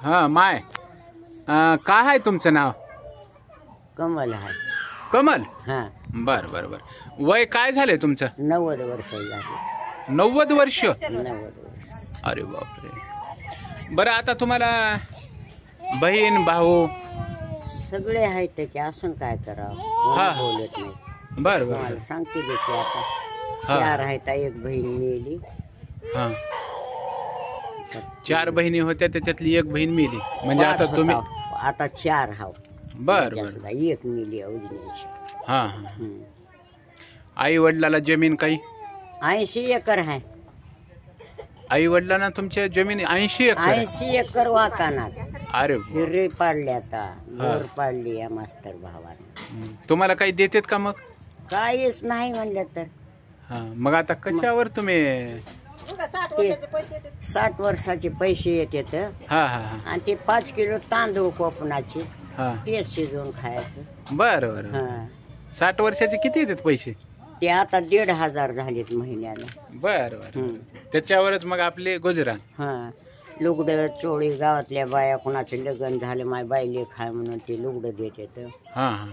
हा माय काय आहे तुमचं नाव? कमल आहे. कमल. हा. बर बर बर. वय काय झालंय तुमचं? 90 वर्ष झाली. 90 वर्ष. 90 वर्ष. अरे बापरे. बरं आता तुम्हाला बहीण भाऊ सगळे आहेत की असून काय करावं हा. बोलत नाही. बर बर. मला सांगते की आता हा. 4 आहेत. एक बहीण मेली. हा 4 बहिणी होत्या त्याच्यातली एक बहीण मेली म्हणजे आता 5 तुम्ही होता. आता 4 हाव. बर बर. एक मेली अवजणीची. हा हा. आई वडिलाला जमीन काही? 80 एकर आहे. आई वडिलांना तुमच्या जमीन 80 एकर? 80 एकर वाकानात. अरे हिरे पाडले आता. बोर पाडली या मास्तर भावाने. तुम्हाला काही देतात का मग? काहीच नाही म्हणलं तर. हा मग आता कशावर तुम्ही? 60 वर्षाचे पैसे येतात. हा हा हा. आणि ते 5 किलो तांदूळ कोकणाचे हा ते शिजवून खायचं. बर बर. हा. 60 वर्षाचे किती येतात पैसे? ते आता 1,500 झालेत महिन्याला. बर बर. त्याच्यावरच मग आपले गुजरान. हा. लुगडं चोळी गावातल्या बाया कोणाचं लग्न झालं माय बाईले खाय म्हणून ते लुगडं देतात. हा हा.